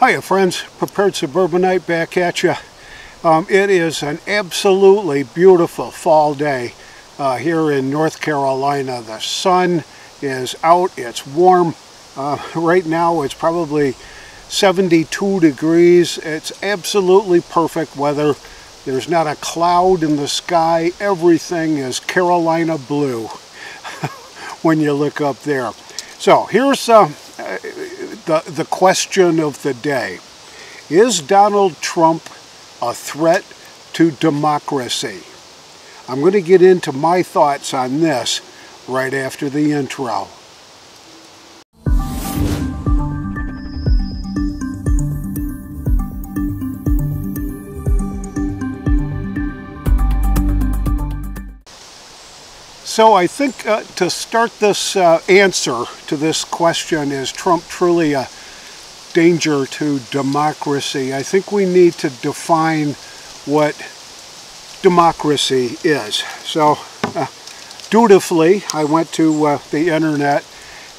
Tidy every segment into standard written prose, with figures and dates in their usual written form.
Hiya friends, Prepared Suburbanite back at you. It is an absolutely beautiful fall day here in North Carolina. The sun is out, it's warm. Right now it's probably 72 degrees. It's absolutely perfect weather. There's not a cloud in the sky. Everything is Carolina blue when you look up there. So here's the question of the day. Is Donald Trump a threat to democracy? I'm going to get into my thoughts on this right after the intro. So I think to start this answer to this question, is Trump truly a danger to democracy? I think we need to define what democracy is. So dutifully, I went to the internet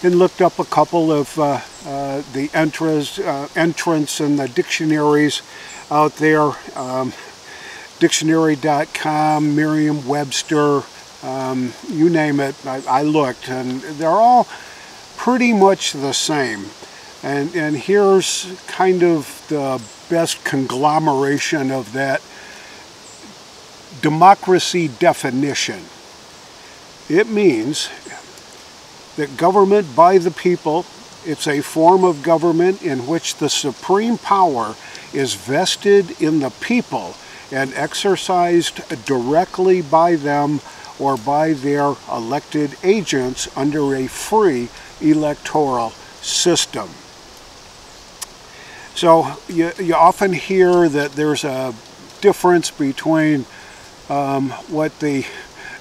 and looked up a couple of the entrants in the dictionaries out there. Dictionary.com, Merriam-Webster, you name it. I looked, and they're all pretty much the same. And here's kind of the best conglomeration of that democracy definition. It means that government by the people, it's a form of government in which the supreme power is vested in the people and exercised directly by them or by their elected agents under a free electoral system. So you often hear that there's a difference between what the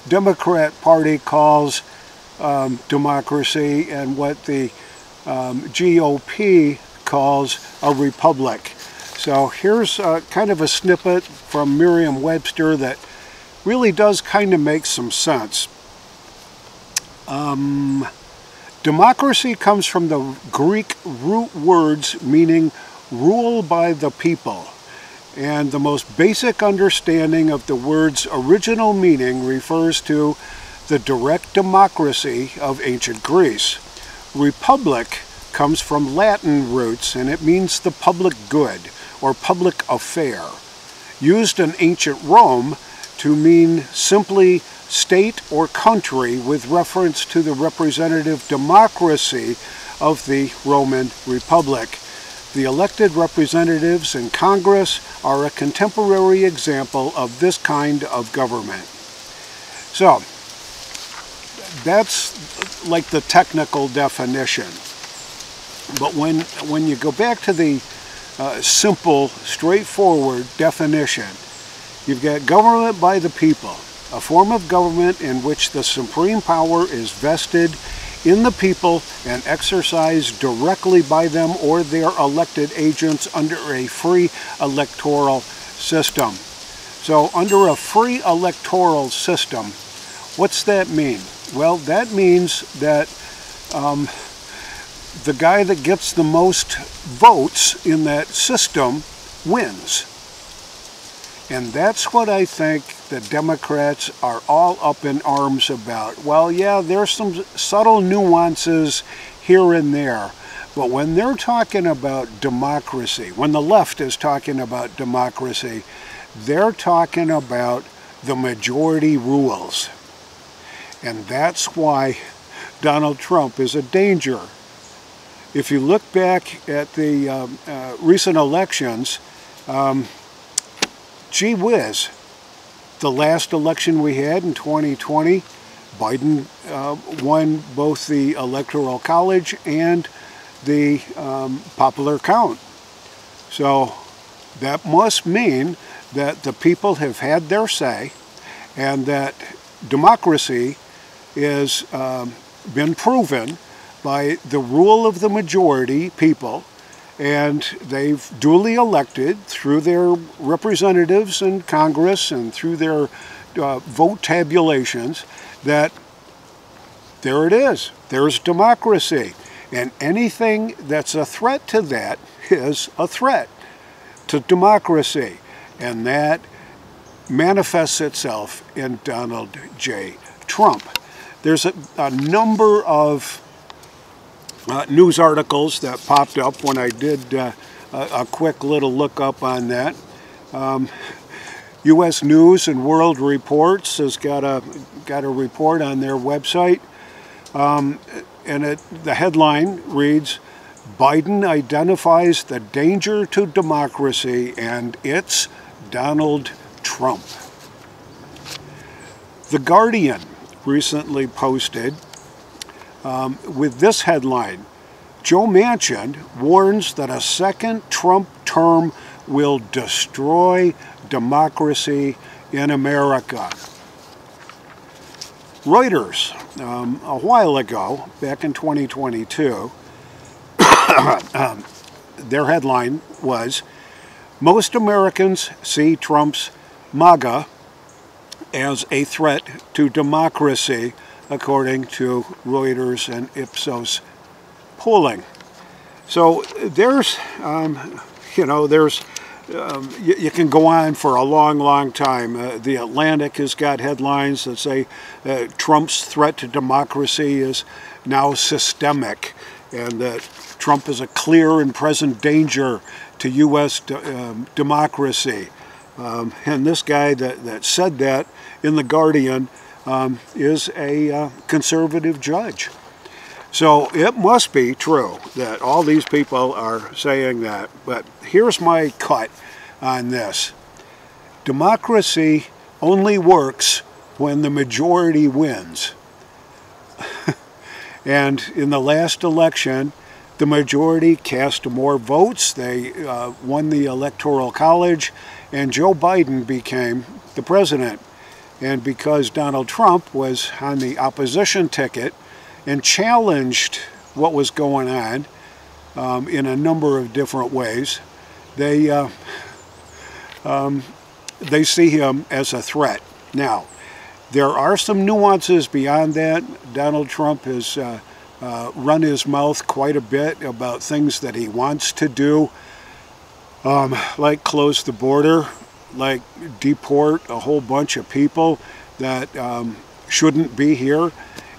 Democrat Party calls democracy and what the GOP calls a republic. So here's kind of a snippet from Merriam-Webster that really does kind of make some sense. Democracy comes from the Greek root words meaning rule by the people, and the most basic understanding of the word's original meaning refers to the direct democracy of ancient Greece. Republic comes from Latin roots, and it means the public good or public affair, used in ancient Rome to mean simply state or country with reference to the representative democracy of the Roman Republic. The elected representatives in Congress are a contemporary example of this kind of government. So that's like the technical definition. But when you go back to the simple, straightforward definition, you've got government by the people, a form of government in which the supreme power is vested in the people and exercised directly by them or their elected agents under a free electoral system. So under a free electoral system, what's that mean? Well, that means that the guy that gets the most votes in that system wins. And that's what I think the Democrats are all up in arms about. Well, yeah, there's some subtle nuances here and there, but when they're talking about democracy, when the left is talking about democracy, they're talking about the majority rules. And that's why Donald Trump is a danger. If you look back at the recent elections, gee whiz, the last election we had in 2020, Biden won both the Electoral College and the popular count. So that must mean that the people have had their say and that democracy has been proven by the rule of the majority people, and they've duly elected through their representatives in Congress and through their vote tabulations that there it is. There's democracy. And anything that's a threat to that is a threat to democracy. And that manifests itself in Donald J. Trump. There's a number of news articles that popped up when I did a quick little look up on that. U.S. News and World Reports has got a report on their website, and the headline reads, "Biden identifies the danger to democracy and it's Donald Trump." The Guardian recently posted with this headline, "Joe Manchin warns that a second Trump term will destroy democracy in America." Reuters, a while ago, back in 2022, their headline was, "Most Americans see Trump's MAGA as a threat to democracy," according to Reuters and Ipsos polling. So there's, you can go on for a long, long time. The Atlantic has got headlines that say Trump's threat to democracy is now systemic, and that Trump is a clear and present danger to U.S. democracy. And this guy that said that in The Guardian is a conservative judge. So it must be true that all these people are saying that. But here's my cut on this. Democracy only works when the majority wins. And in the last election, the majority cast more votes. They won the Electoral College, and Joe Biden became the president. And because Donald Trump was on the opposition ticket and challenged what was going on in a number of different ways, they see him as a threat. Now, there are some nuances beyond that. Donald Trump has run his mouth quite a bit about things that he wants to do, like close the border, like deport a whole bunch of people that shouldn't be here.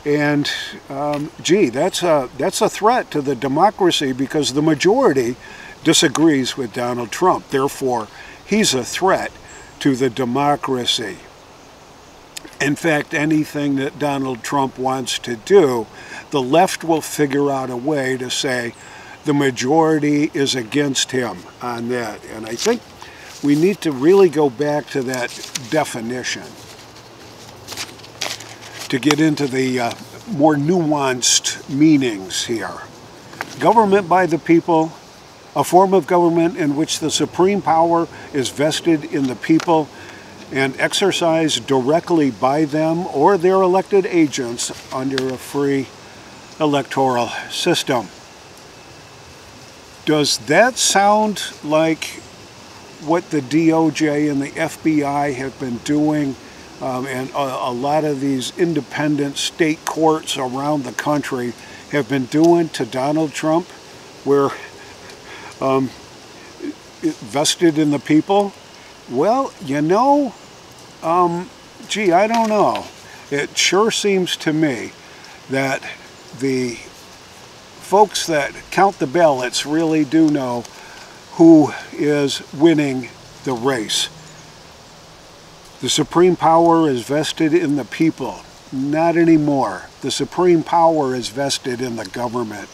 And gee, that's a threat to the democracy, because the majority disagrees with Donald Trump. Therefore, he's a threat to the democracy. In fact, anything that Donald Trump wants to do, the left will figure out a way to say the majority is against him on that. And I think we need to really go back to that definition to get into the more nuanced meanings here. Government by the people, a form of government in which the supreme power is vested in the people and exercised directly by them or their elected agents under a free electoral system. Does that sound like what the DOJ and the FBI have been doing, and a lot of these independent state courts around the country have been doing to Donald Trump, where vested in the people? Well, you know, gee, I don't know. It sure seems to me that the folks that count the ballots really do know who is winning the race. The supreme power is vested in the people. Not anymore. The supreme power is vested in the government.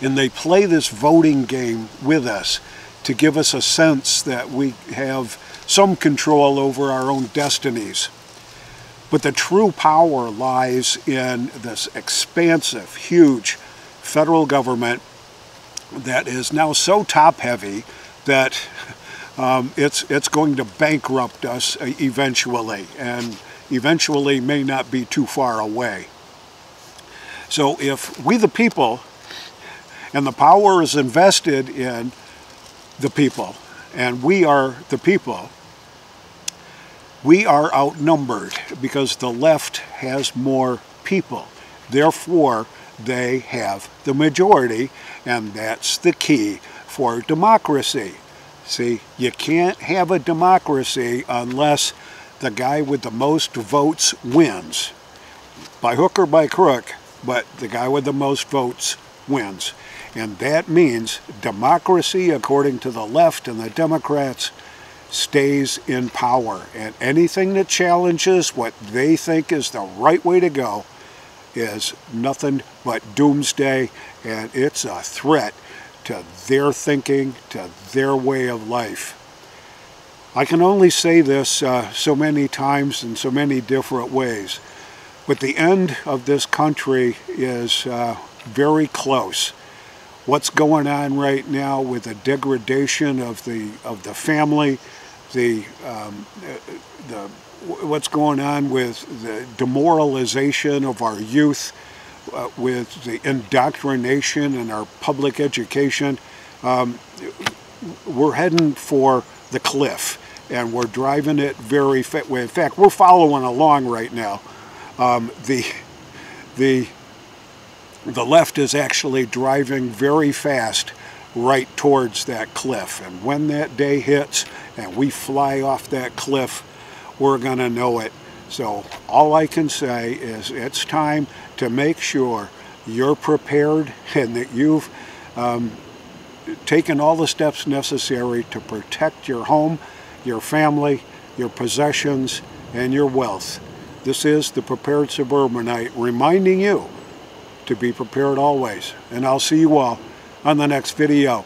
And they play this voting game with us to give us a sense that we have some control over our own destinies. But the true power lies in this expansive, huge federal government that is now so top-heavy that it's going to bankrupt us eventually, and eventually may not be too far away. So if we the people, and the power is invested in the people, and we are the people, we are outnumbered because the left has more people. Therefore, they have the majority, and that's the key for democracy. See, you can't have a democracy unless the guy with the most votes wins. By hook or by crook, but the guy with the most votes wins. And that means democracy, according to the left and the Democrats, stays in power. And anything that challenges what they think is the right way to go is nothing but doomsday, and it's a threat to their thinking, to their way of life. I can only say this so many times in so many different ways, but the end of this country is very close. What's going on right now with the degradation of the family, what's going on with the demoralization of our youth, with the indoctrination in our public education, we're heading for the cliff, and we're driving it very fast. In fact, we're following along right now. The left is actually driving very fast right towards that cliff, and when that day hits and we fly off that cliff, we're going to know it. So all I can say is it's time to make sure you're prepared and that you've taken all the steps necessary to protect your home, your family, your possessions, and your wealth. This is the Prepared Suburbanite reminding you to be prepared always. And I'll see you all on the next video.